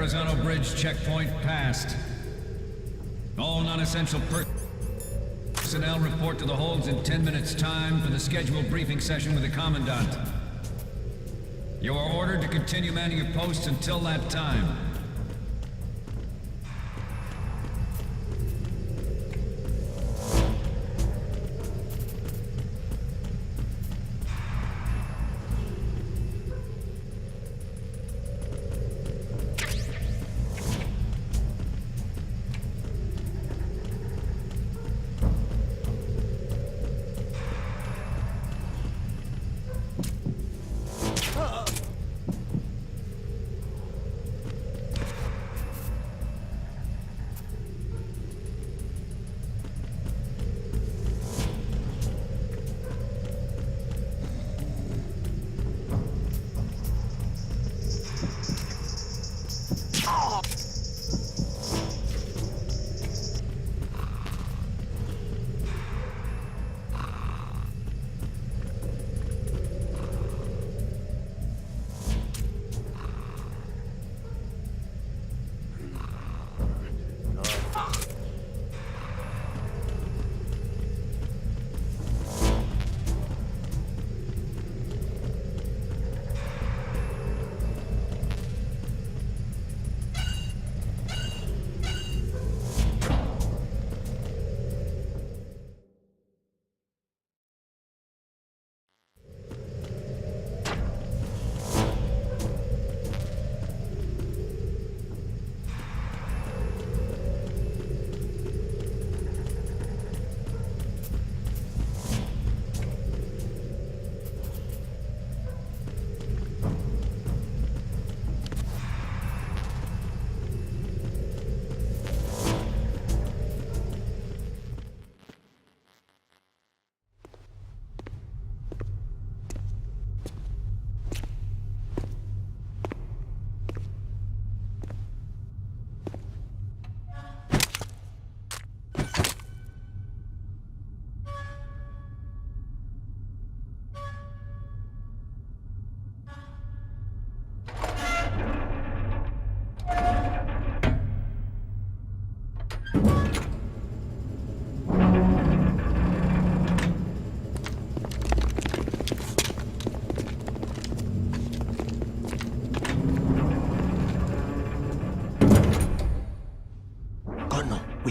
Verrazano Bridge checkpoint passed. All non-essential personnel report to the holds in 10 minutes' time for the scheduled briefing session with the Commandant. You are ordered to continue manning your posts until that time.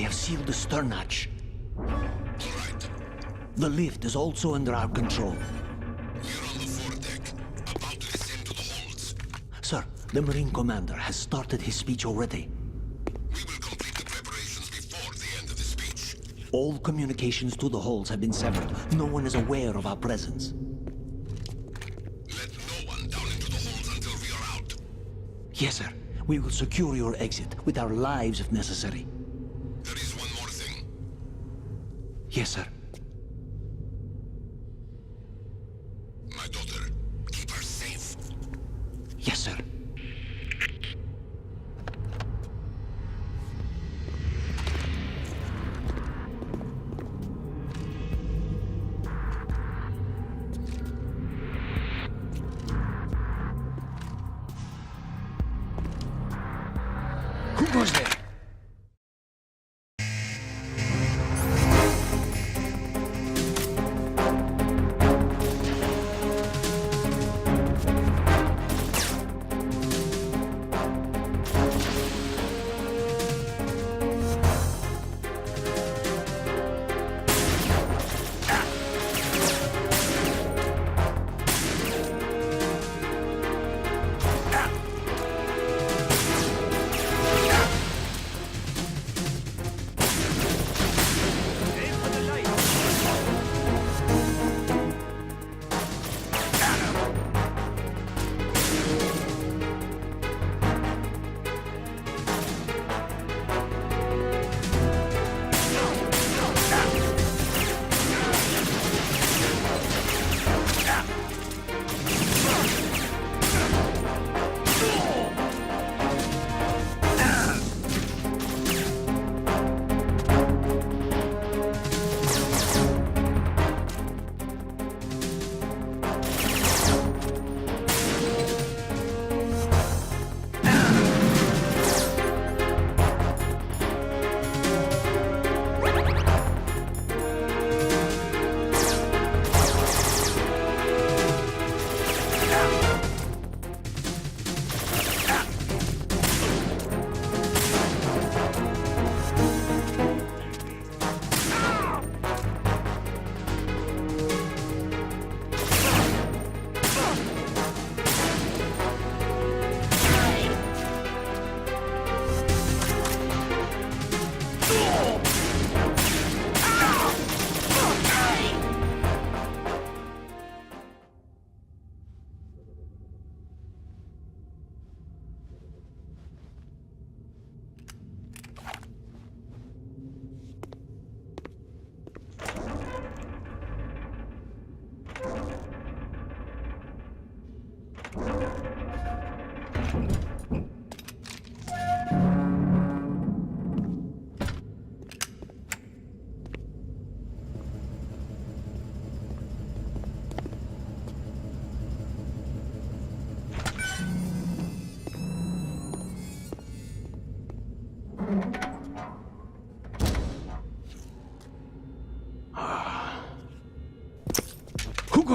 Sealed the stern hatch. All right. The lift is also under our control. We're on the foredeck, about to descend to the holds. Sir, the Marine Commander has started his speech already. We will complete the preparations before the end of the speech. All communications to the holds have been severed. No one is aware of our presence. Let no one down into the holds until we are out. Yes, sir. We will secure your exit with our lives if necessary. There is one more thing. Yes, sir. My daughter, keep her safe. Yes, sir. Who goes there?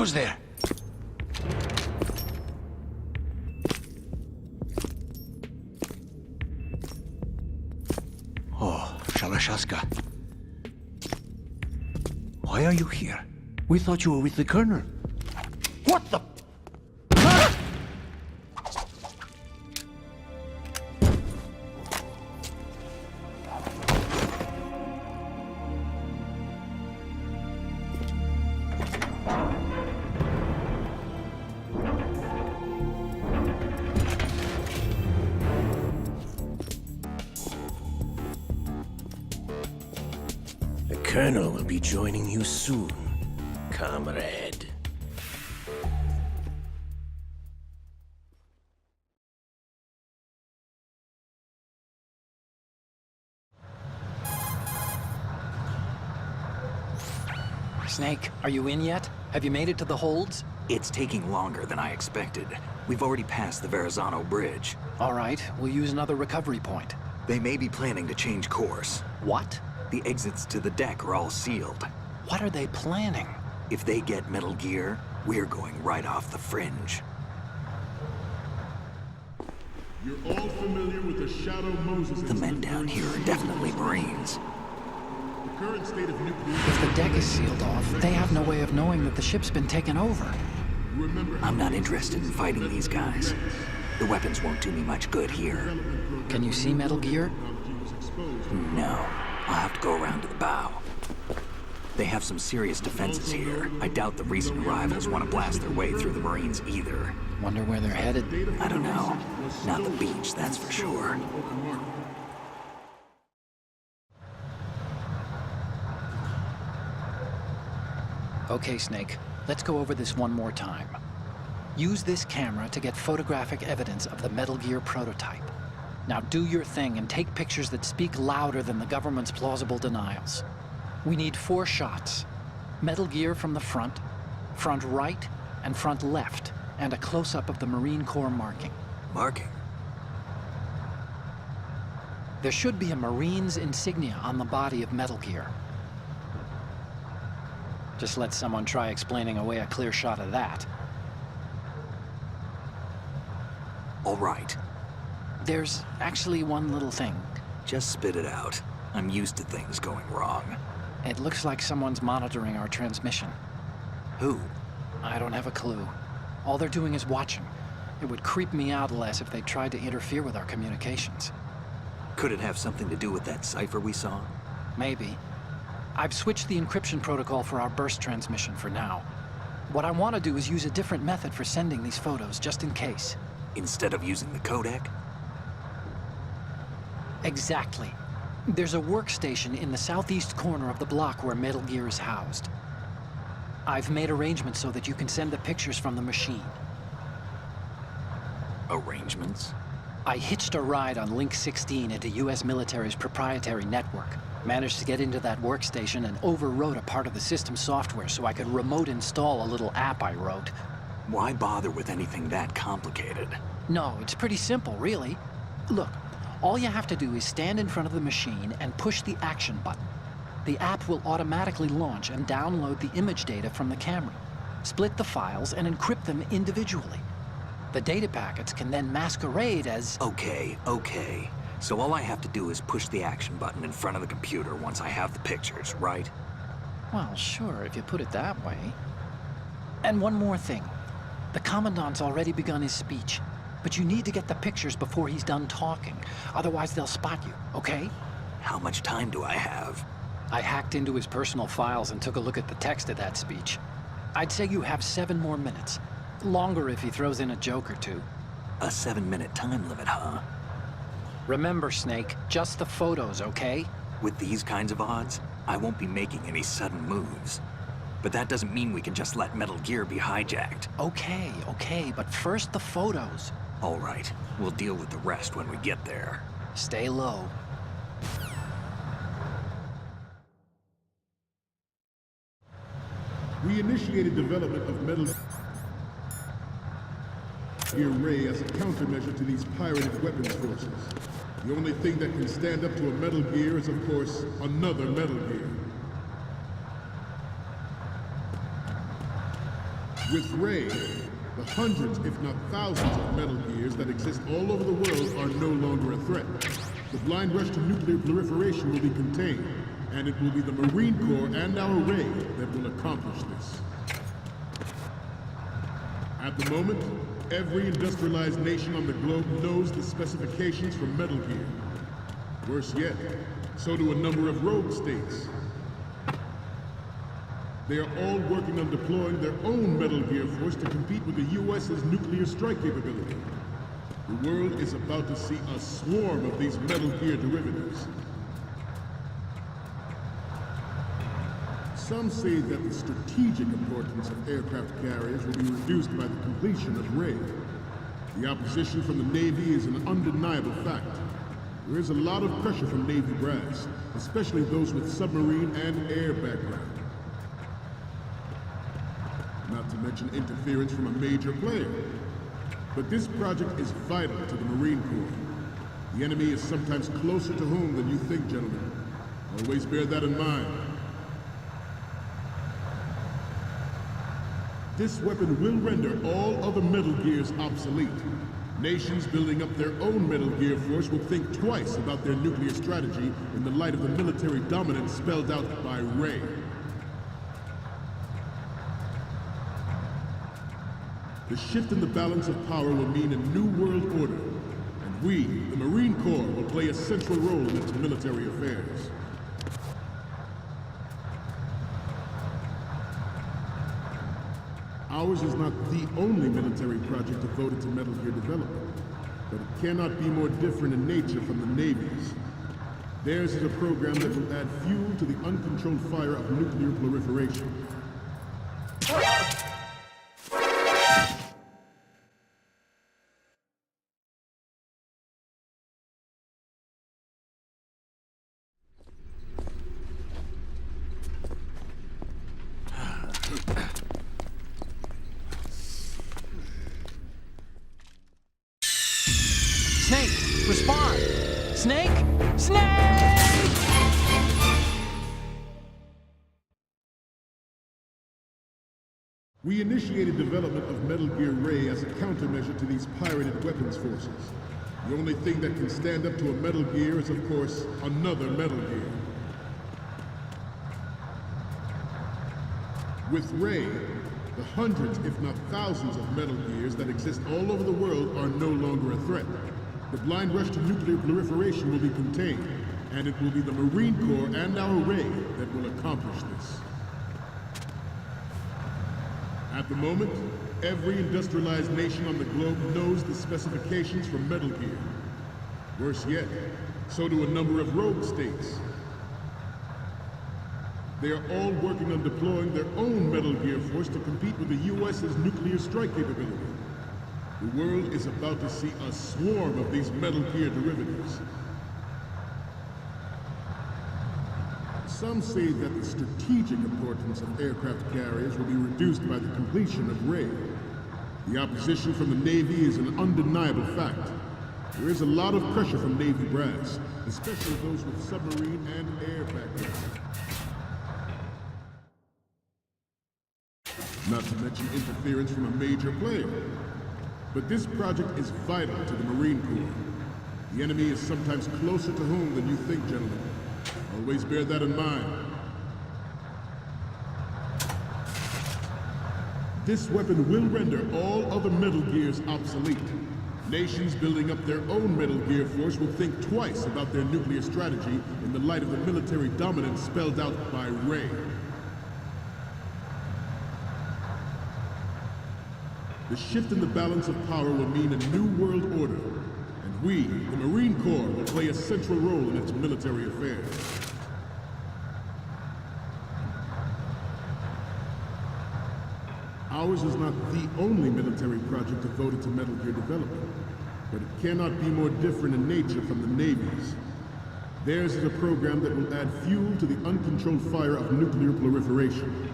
Who's there? Oh, Shalashaska. Why are you here? We thought you were with the Colonel. What the? The Colonel will be joining you soon, comrade. Snake, are you in yet? Have you made it to the holds? It's taking longer than I expected. We've already passed the Verrazano Bridge. All right, we'll use another recovery point. They may be planning to change course. What? The exits to the deck are all sealed. What are they planning? If they get Metal Gear, we're going right off the fringe. You're all familiar with the Shadow Moses. The men down here are definitely Marines. The current state of nuclear... If the deck is sealed off, they have no way of knowing that the ship's been taken over. I'm not interested in fighting these guys. The weapons won't do me much good here. Can you see Metal Gear? No. I'll have to go around to the bow. They have some serious defenses here. I doubt the recent arrivals want to blast their way through the Marines either. Wonder where they're headed. I don't know. Not the beach, that's for sure. Okay, Snake, let's go over this one more time. Use this camera to get photographic evidence of the Metal Gear prototype. Now do your thing and take pictures that speak louder than the government's plausible denials. We need 4 shots. Metal Gear from the front right, and front left, and a close-up of the Marine Corps marking. Marking? There should be a Marine's insignia on the body of Metal Gear. Just let someone try explaining away a clear shot of that. All right. There's actually one little thing. Just spit it out. I'm used to things going wrong. It looks like someone's monitoring our transmission. Who? I don't have a clue. All they're doing is watching. It would creep me out less if they tried to interfere with our communications. Could it have something to do with that cipher we saw? Maybe. I've switched the encryption protocol for our burst transmission for now. What I want to do is use a different method for sending these photos, just in case. Instead of using the codec? Exactly. There's a workstation in the southeast corner of the block where Metal Gear is housed. I've made arrangements so that you can send the pictures from the machine. Arrangements? I hitched a ride on Link 16 into US military's proprietary network. Managed to get into that workstation and overwrote a part of the system software so I could remote install a little app I wrote. Why bother with anything that complicated? No, it's pretty simple, really. Look, all you have to do is stand in front of the machine and push the action button. The app will automatically launch and download the image data from the camera, split the files, and encrypt them individually. The data packets can then masquerade as... Okay. So all I have to do is push the action button in front of the computer once I have the pictures, right? Well, sure, if you put it that way. And one more thing. The Commandant's already begun his speech, but you need to get the pictures before he's done talking. Otherwise, they'll spot you, okay? How much time do I have? I hacked into his personal files and took a look at the text of that speech. I'd say you have 7 more minutes. Longer if he throws in a joke or two. A 7-minute time limit, huh? Remember, Snake, just the photos, okay? With these kinds of odds, I won't be making any sudden moves. But that doesn't mean we can just let Metal Gear be hijacked. Okay, but first the photos. All right, we'll deal with the rest when we get there. Stay low. We initiated development of Metal Gear Ray as a countermeasure to these pirated weapons forces. The only thing that can stand up to a Metal Gear is, of course, another Metal Gear. With Ray, the hundreds, if not thousands, of Metal Gears that exist all over the world are no longer a threat. The blind rush to nuclear proliferation will be contained, and it will be the Marine Corps and our Ray that will accomplish this. At the moment, every industrialized nation on the globe knows the specifications for Metal Gear. Worse yet, so do a number of rogue states. They are all working on deploying their own Metal Gear force to compete with the U.S.'s nuclear strike capability. The world is about to see a swarm of these Metal Gear derivatives. Some say that the strategic importance of aircraft carriers will be reduced by the completion of Ray. The opposition from the Navy is an undeniable fact. There is a lot of pressure from Navy brass, especially those with submarine and air background. Not to mention interference from a major player. But this project is vital to the Marine Corps. The enemy is sometimes closer to home than you think, gentlemen. Always bear that in mind. This weapon will render all other Metal Gears obsolete. Nations building up their own Metal Gear force will think twice about their nuclear strategy in the light of the military dominance spelled out by Ray. The shift in the balance of power will mean a new world order, and we, the Marine Corps, will play a central role in its military affairs. Ours is not the only military project devoted to Metal Gear development, but it cannot be more different in nature from the Navy's. Theirs is a program that will add fuel to the uncontrolled fire of nuclear proliferation. Snake, respond! Snake! Snake! We initiated development of Metal Gear Ray as a countermeasure to these pirated weapons forces. The only thing that can stand up to a Metal Gear is, of course, another Metal Gear. With Ray, the hundreds, if not thousands, of Metal Gears that exist all over the world are no longer a threat. The blind rush to nuclear proliferation will be contained, and it will be the Marine Corps and our Ray that will accomplish this. At the moment, every industrialized nation on the globe knows the specifications for Metal Gear. Worse yet, so do a number of rogue states. They are all working on deploying their own Metal Gear force to compete with the U.S.'s nuclear strike capability. The world is about to see a swarm of these Metal Gear derivatives. Some say that the strategic importance of aircraft carriers will be reduced by the completion of Ray. The opposition from the Navy is an undeniable fact. There is a lot of pressure from Navy brass, especially those with submarine and air background. Not to mention interference from a major player. But this project is vital to the Marine Corps. The enemy is sometimes closer to home than you think, gentlemen. Always bear that in mind. This weapon will render all other Metal Gears obsolete. Nations building up their own Metal Gear force will think twice about their nuclear strategy in the light of the military dominance spelled out by Ray. The shift in the balance of power will mean a new world order, and we, the Marine Corps, will play a central role in its military affairs. Ours is not the only military project devoted to Metal Gear development, but it cannot be more different in nature from the Navy's. Theirs is a program that will add fuel to the uncontrolled fire of nuclear proliferation.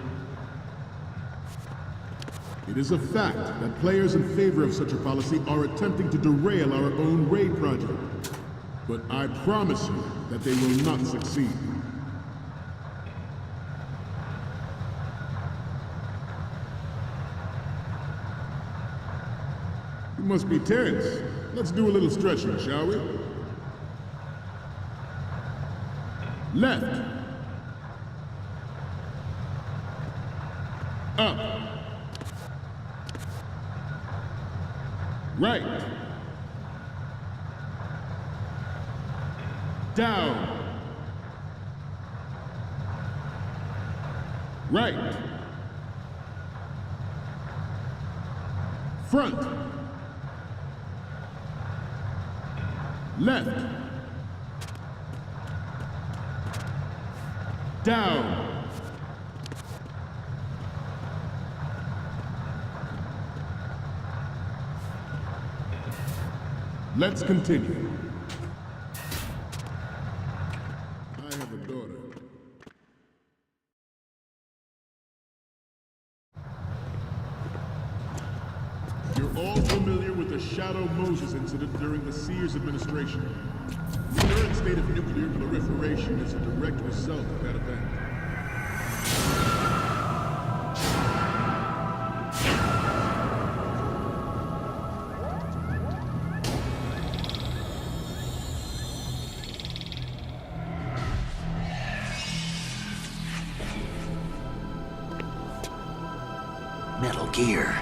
It is a fact that players in favor of such a policy are attempting to derail our own Ray project. But I promise you that they will not succeed. You must be tense. Let's do a little stretching, shall we? Left. Up. Right. Down. Right. Front. Left. Down. Let's continue. I have a daughter. You're all familiar with the Shadow Moses incident during the Sears administration. The current state of nuclear proliferation is a direct result of that event. Metal Gear.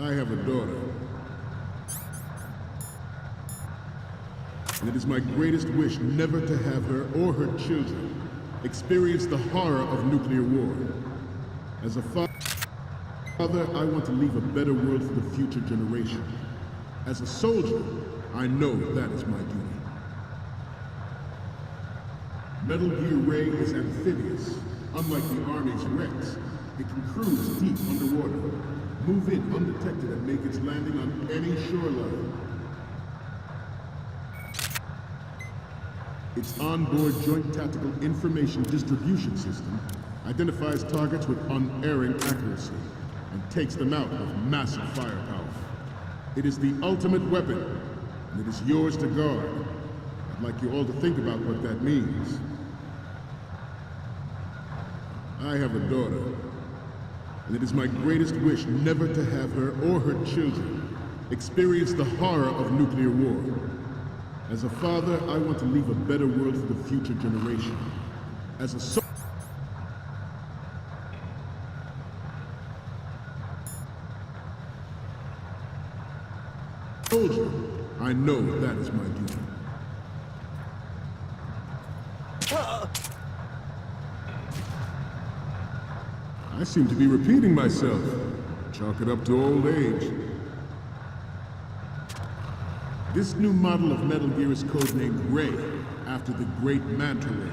I have a daughter. And it is my greatest wish never to have her or her children experience the horror of nuclear war. As a father, I want to leave a better world for the future generation. As a soldier, I know that is my duty. Metal Gear Ray is amphibious. Unlike the Army's Rex, it can cruise deep underwater, move in undetected and make its landing on any shoreline. Its onboard Joint Tactical Information Distribution System identifies targets with unerring accuracy and takes them out with massive firepower. It is the ultimate weapon, and it is yours to guard. I'd like you all to think about what that means. I have a daughter, and it is my greatest wish never to have her or her children experience the horror of nuclear war. As a father, I want to leave a better world for the future generation. As a soldier, I know that is my duty. I seem to be repeating myself. Chalk it up to old age. This new model of Metal Gear is codenamed Ray, after the great Manta Ray.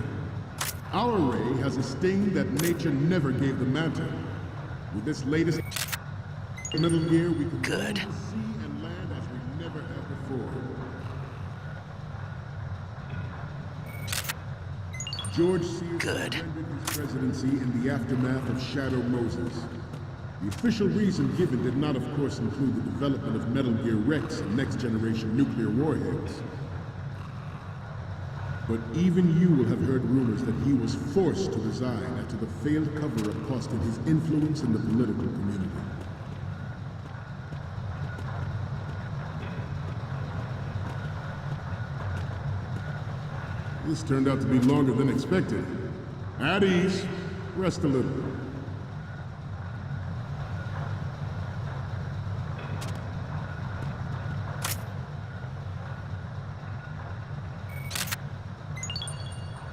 Our Ray has a sting that nature never gave the Manta. With this latest Metal Gear, we can Good. sea and land as we never have before. George Sears surrendered his presidency in the aftermath of Shadow Moses. The official reason given did not, of course, include the development of Metal Gear Rex and next-generation nuclear warheads. But even you will have heard rumors that he was forced to resign after the failed cover-up cost him his influence in the political community. This turned out to be longer than expected. At ease. Rest a little.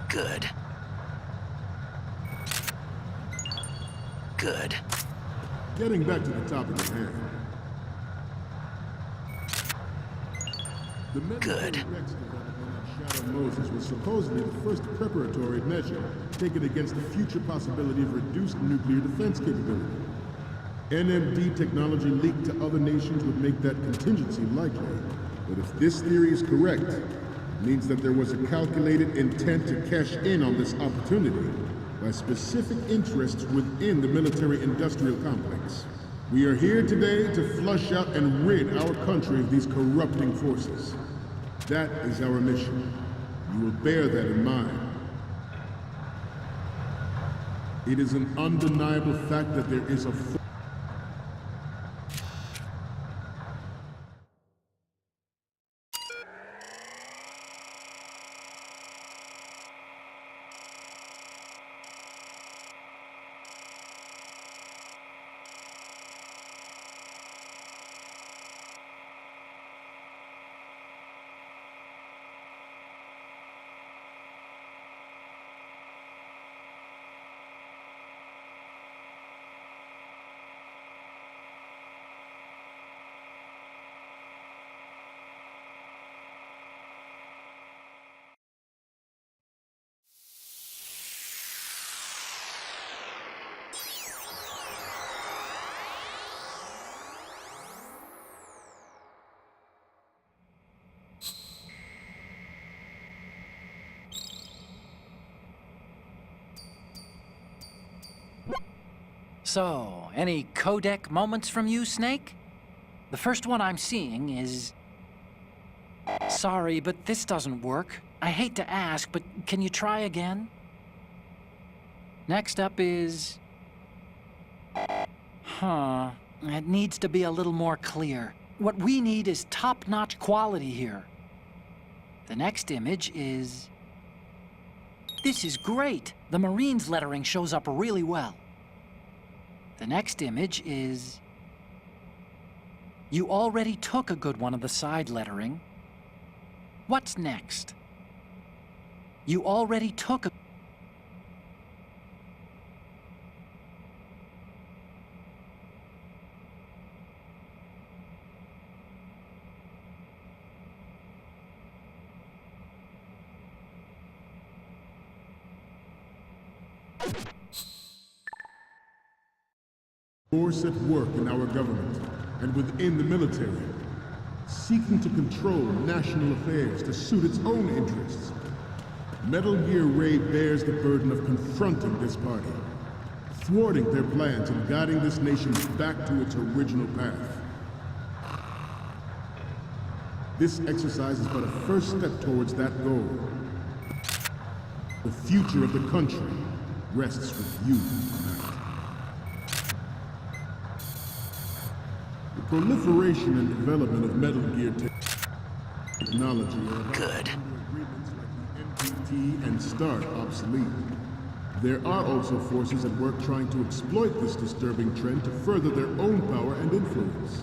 Good. Good. Getting back to the topic at hand. The Metal Good. Gear Rex development on Shadow Moses was supposedly the first preparatory measure taken against the future possibility of reduced nuclear defense capability. NMD technology leaked to other nations would make that contingency likely. But if this theory is correct, it means that there was a calculated intent to cash in on this opportunity by specific interests within the military-industrial complex. We are here today to flush out and rid our country of these corrupting forces. That is our mission. You will bear that in mind. It is an undeniable fact that there is a So, any codec moments from you, Snake? The first one I'm seeing is... Sorry, but this doesn't work. I hate to ask, but can you try again? Next up is... It needs to be a little more clear. What we need is top-notch quality here. The next image is... This is great! The Marines lettering shows up really well. The next image is... You already took a good one of the side lettering. What's next? You already took a... force at work in our government and within the military, seeking to control national affairs to suit its own interests. Metal Gear Ray bears the burden of confronting this party, thwarting their plans and guiding this nation back to its original path. This exercise is but a first step towards that goal. The future of the country rests with you tonight. The proliferation and development of Metal Gear technology are Good. agreements like the NPT and START obsolete. There are also forces at work trying to exploit this disturbing trend to further their own power and influence.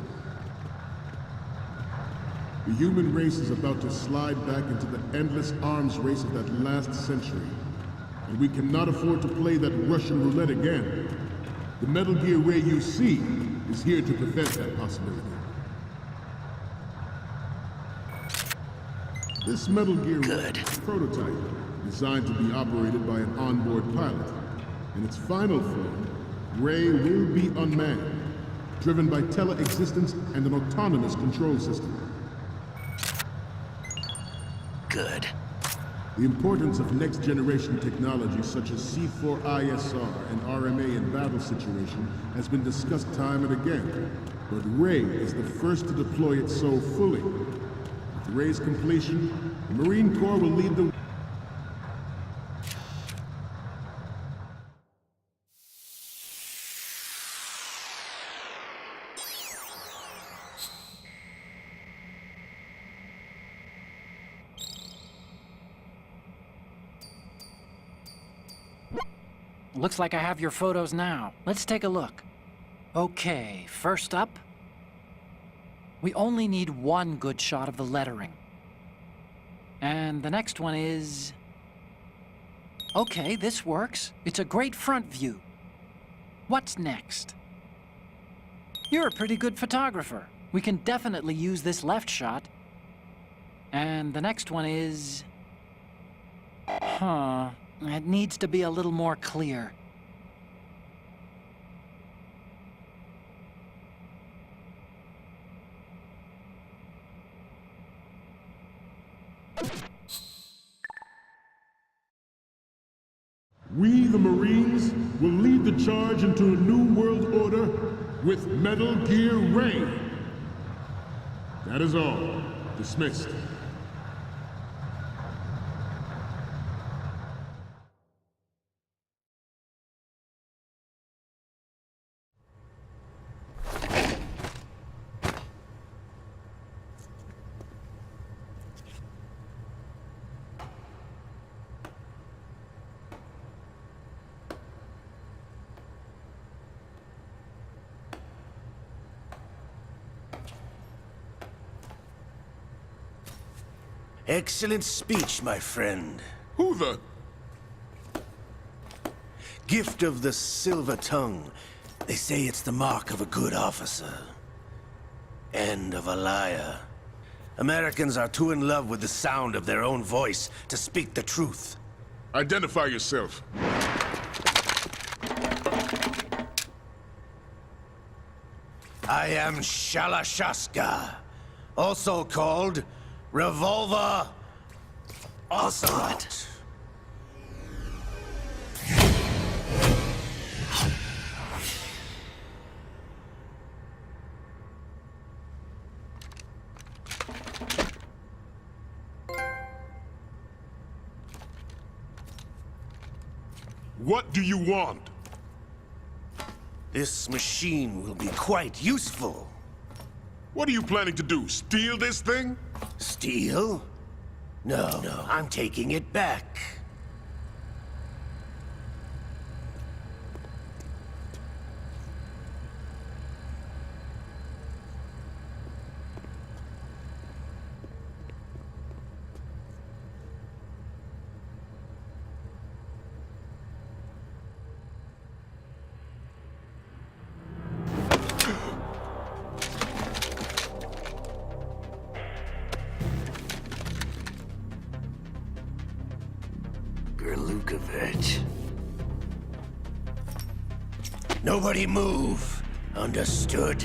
The human race is about to slide back into the endless arms race of that last century, and we cannot afford to play that Russian roulette again. The Metal Gear Ray you see is here to prevent that possibility. This Metal Gear Ray is a prototype, designed to be operated by an onboard pilot. In its final form, Ray will be unmanned, driven by tele-existence and an autonomous control system. Good. The importance of next-generation technology such as C4ISR and RMA in battle situation has been discussed time and again, but Ray is the first to deploy it so fully. With Ray's completion, the Marine Corps will lead the... Looks like I have your photos now. Let's take a look. Okay, first up, we only need one good shot of the lettering. And the next one is... Okay, this works. It's a great front view. What's next? You're a pretty good photographer. We can definitely use this left shot. And the next one is... It needs to be a little more clear. We, the Marines, will lead the charge into a new world order with Metal Gear Ray. That is all. Dismissed. Excellent speech, my friend. Who the... Gift of the silver tongue. They say it's the mark of a good officer. And of a liar. Americans are too in love with the sound of their own voice to speak the truth. Identify yourself. I am Shalashaska, also called Revolver Ocelot. What do you want? This machine will be quite useful. What are you planning to do? Steal this thing? Steal? No, I'm taking it back. Nobody move. Understood?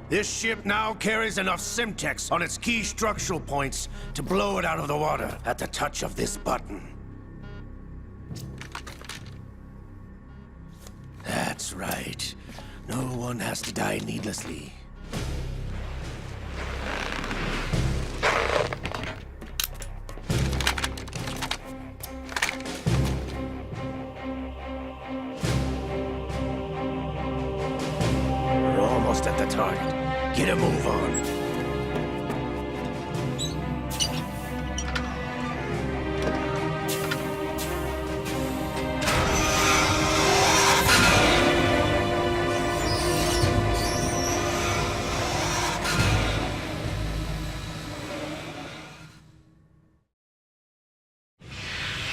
This ship now carries enough Simtex on its key structural points to blow it out of the water at the touch of this button. That's right. No one has to die needlessly. We're almost at the target. Get a move on.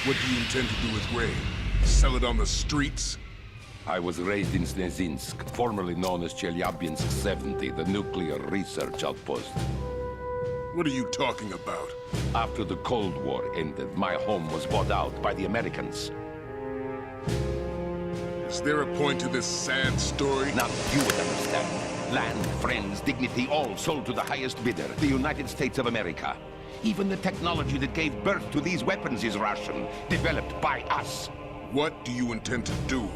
What do you intend to do with Ray? Sell it on the streets? I was raised in Snezinsk, formerly known as Chelyabinsk 70, the nuclear research outpost. What are you talking about? After the Cold War ended, my home was bought out by the Americans. Is there a point to this sad story? Now you would understand. Land, friends, dignity, all sold to the highest bidder, the United States of America. Even the technology that gave birth to these weapons is Russian, developed by us. What do you intend to do?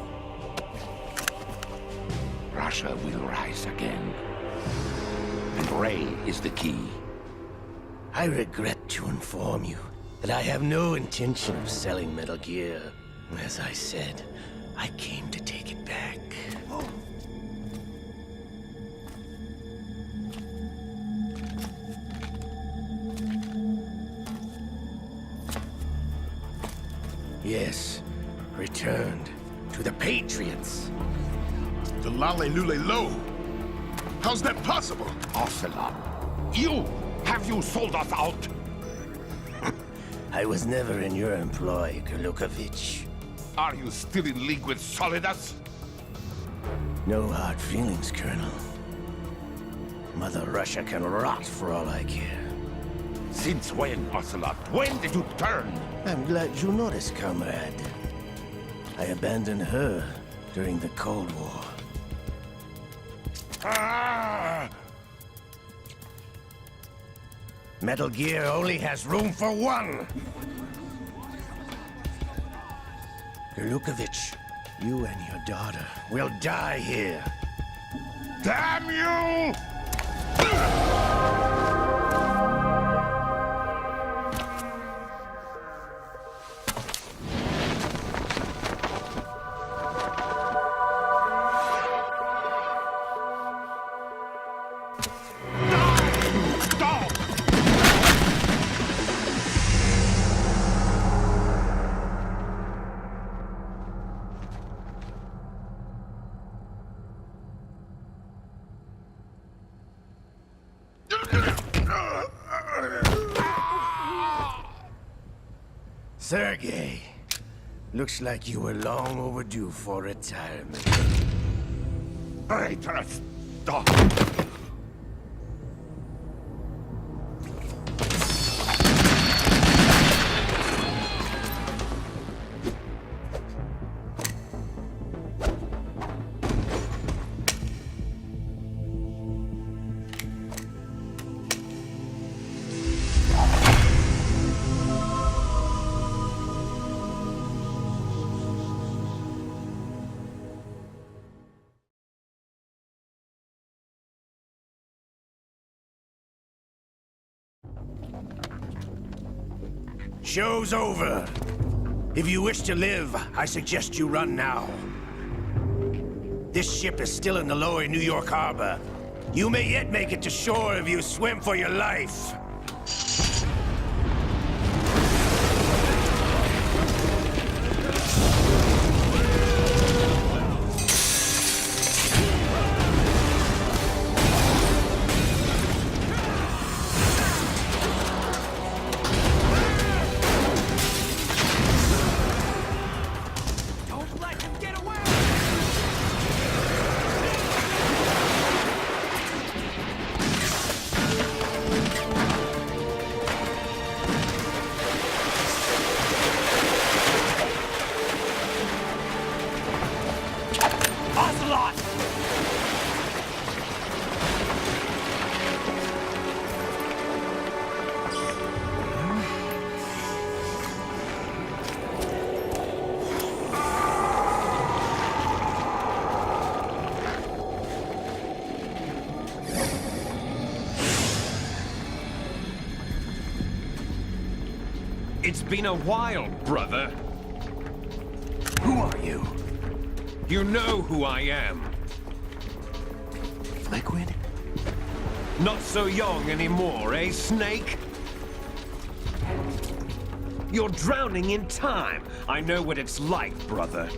Russia will rise again. And Ray is the key. I regret to inform you that I have no intention of selling Metal Gear. As I said, I came to take it back. Yes, returned to the Patriots. The Lale Lule Lo? How's that possible? Ocelot, you! Have you sold us out? I was never in your employ, Gurlukovich. Are you still in league with Solidus? No hard feelings, Colonel. Mother Russia can rot for all I care. Since when, Ocelot? When did you turn? I'm glad you noticed, comrade. I abandoned her during the Cold War. Ah! Metal Gear only has room for one! Gurlukovich, you and your daughter will die here. Damn you! Sergei, looks like you were long overdue for retirement. Traitorous dog! Show's over. If you wish to live, I suggest you run now. This ship is still in the lower New York harbor. You may yet make it to shore if you swim for your life. It's been a while, brother. Who are you? You know who I am. Liquid? Not so young anymore, eh, Snake? You're drowning in time. I know what it's like, brother.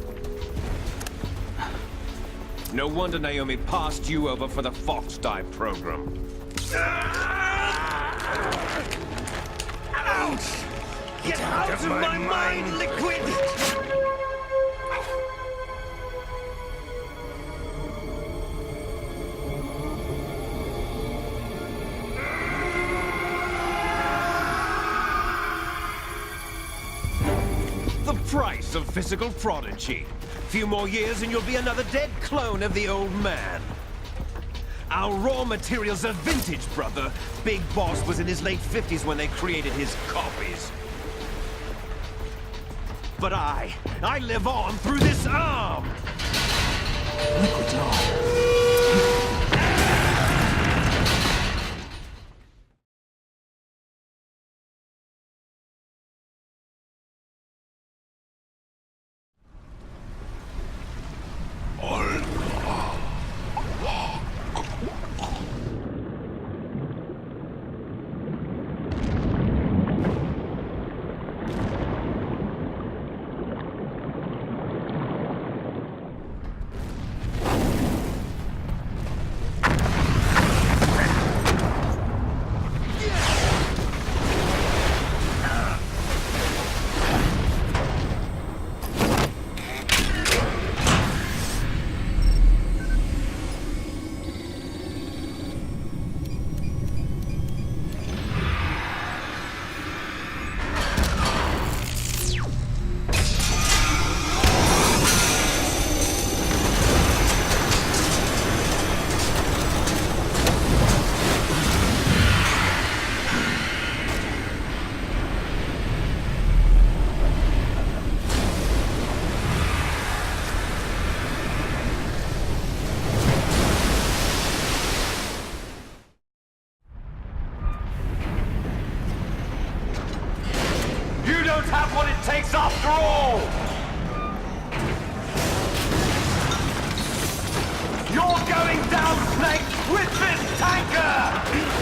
No wonder Naomi passed you over for the Fox Dive program. Ouch! Get out of my mind, Liquid! The price of physical prodigy. Few more years and you'll be another dead clone of the old man. Our raw materials are vintage, brother. Big Boss was in his late 50s when they created his copies. But I live on through this arm! Liquid's on. Have what it takes after all! You're going down, Snake, with this tanker!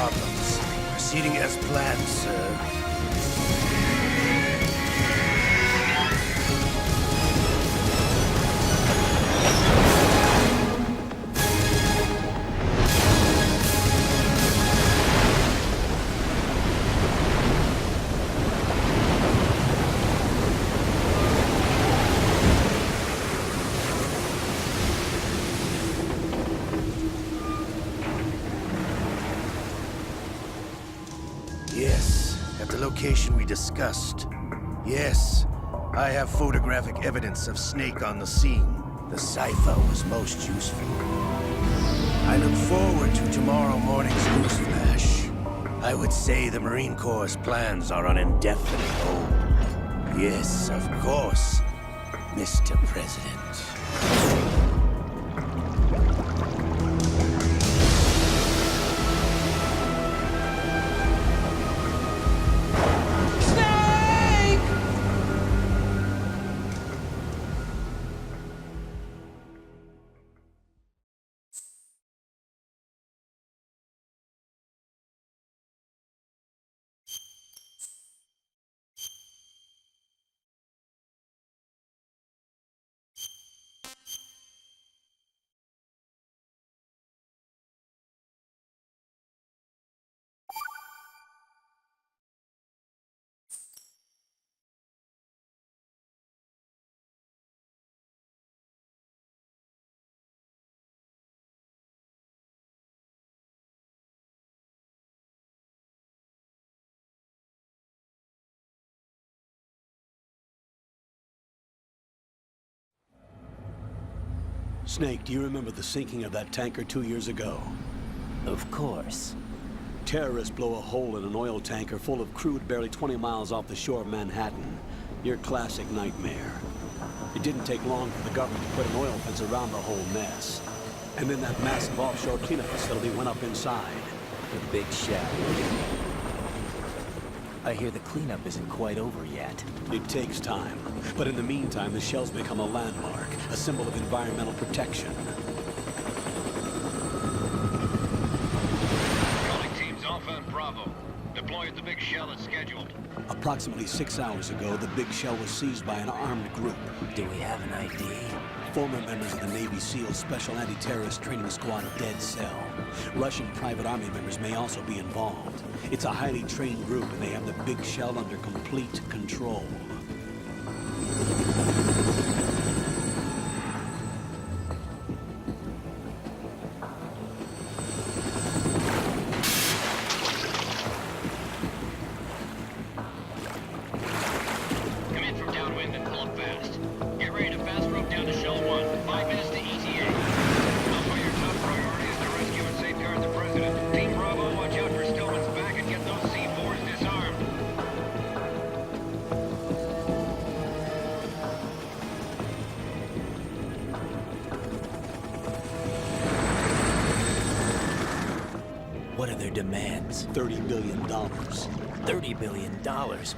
problems. Proceeding as planned, sir. Yes, at the location we discussed. Yes, I have photographic evidence of Snake on the scene. The cipher was most useful. I look forward to tomorrow morning's news flash. I would say the Marine Corps' plans are on indefinite hold. Yes, of course, Mr. President. Snake, do you remember the sinking of that tanker 2 years ago? Of course. Terrorists blow a hole in an oil tanker full of crude barely 20 miles off the shore of Manhattan. Your classic nightmare. It didn't take long for the government to put an oil fence around the whole mess. And then that massive offshore cleanup facility went up inside. The big shell. I hear the cleanup isn't quite over yet. It takes time. But in the meantime, the shell's become a landmark, a symbol of environmental protection. Calling teams Alpha and Bravo. Deploy at the big shell as scheduled. Approximately 6 hours ago, the big shell was seized by an armed group. Do we have an ID? Former members of the Navy SEAL Special Anti-Terrorist Training Squad Dead Cell. Russian private army members may also be involved. It's a highly trained group, and they have the big shell under complete control. Come in from downwind and pull up fast. Get ready to fast rope down to Shell 1. 5 minutes to ETA. Alpha, your top priority is to rescue and safeguard the President. Team Bravo, watch out for Stillman's back and get those C4s disarmed. What are their demands? $30 billion. $30 billion?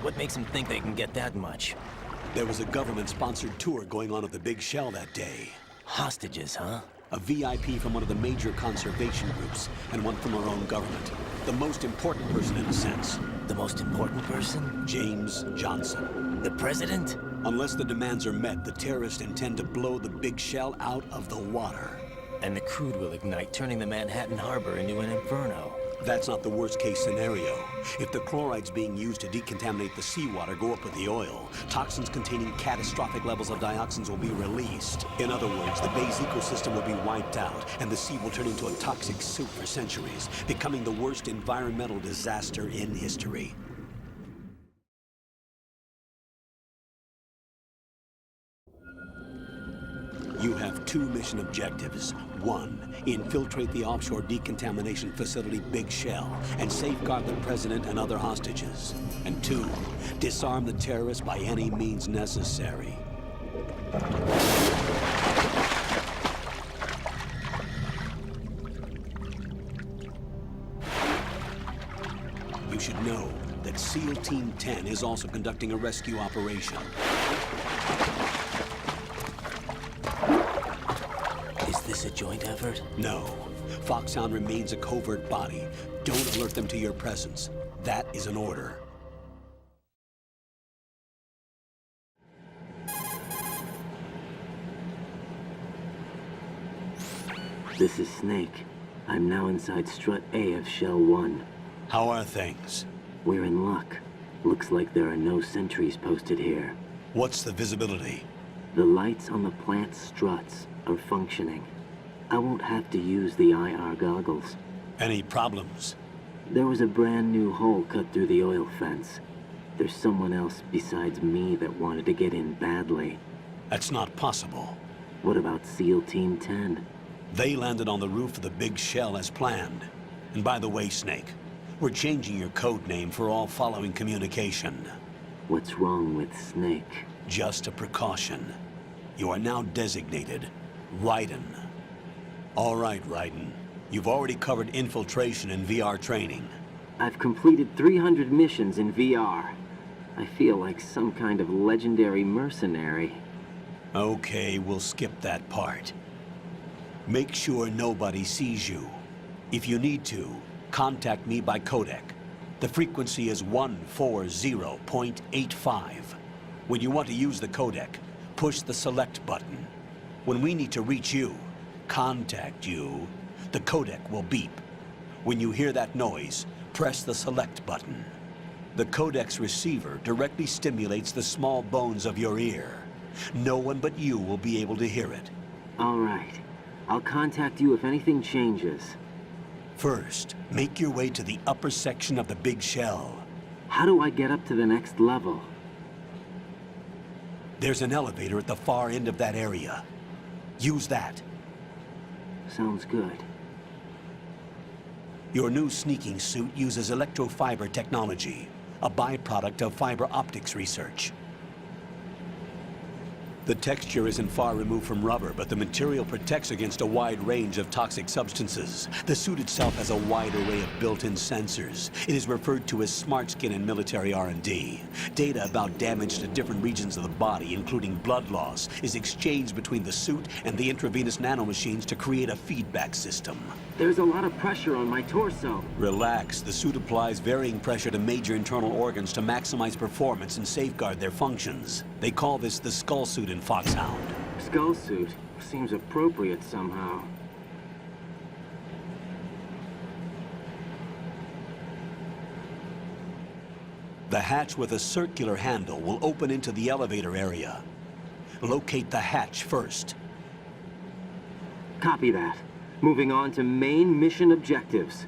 What makes them think they can get that much? There was a government-sponsored tour going on at the big shell that day. Hostages, huh? A VIP from one of the major conservation groups, and one from our own government. The most important person in a sense. The most important person? James Johnson. The president? Unless the demands are met, the terrorists intend to blow the big shell out of the water. And the crude will ignite, turning the Manhattan Harbor into an inferno. That's not the worst-case scenario. If the chlorides being used to decontaminate the seawater go up with the oil, toxins containing catastrophic levels of dioxins will be released. In other words, the bay's ecosystem will be wiped out, and the sea will turn into a toxic soup for centuries, becoming the worst environmental disaster in history. You have 2 mission objectives. 1, infiltrate the offshore decontamination facility Big Shell and safeguard the president and other hostages. And 2, disarm the terrorists by any means necessary. You should know that SEAL Team 10 is also conducting a rescue operation. Is this a joint effort? No. Foxhound remains a covert body. Don't alert them to your presence. That is an order. This is Snake. I'm now inside Strut A of Shell 1. How are things? We're in luck. Looks like there are no sentries posted here. What's the visibility? The lights on the plant's struts are functioning. I won't have to use the IR goggles. Any problems? There was a brand new hole cut through the oil fence. There's someone else besides me that wanted to get in badly. That's not possible. What about SEAL Team 10? They landed on the roof of the big shell as planned. And by the way, Snake, we're changing your code name for all following communication. What's wrong with Snake? Just a precaution. You are now designated Raiden. All right, Raiden. You've already covered infiltration and VR training. I've completed 300 missions in VR. I feel like some kind of legendary mercenary. Okay, we'll skip that part. Make sure nobody sees you. If you need to, contact me by codec. The frequency is 140.85. When you want to use the codec, push the select button. When we need to reach you, contact you, the codec will beep. When you hear that noise, press the select button. The codec's receiver directly stimulates the small bones of your ear. No one but you will be able to hear it. All right. I'll contact you if anything changes. First, make your way to the upper section of the big shell. How do I get up to the next level? There's an elevator at the far end of that area. Use that. Sounds good. Your new sneaking suit uses electrofiber technology, a byproduct of fiber optics research. The texture isn't far removed from rubber, but the material protects against a wide range of toxic substances. The suit itself has a wide array of built-in sensors. It is referred to as smart skin in military R&D. Data about damage to different regions of the body, including blood loss, is exchanged between the suit and the intravenous nanomachines to create a feedback system. There's a lot of pressure on my torso. Relax. The suit applies varying pressure to major internal organs to maximize performance and safeguard their functions. They call this the skull suit in Foxhound. Skull suit seems appropriate somehow. The hatch with a circular handle will open into the elevator area. Locate the hatch first. Copy that. Moving on to main mission objectives.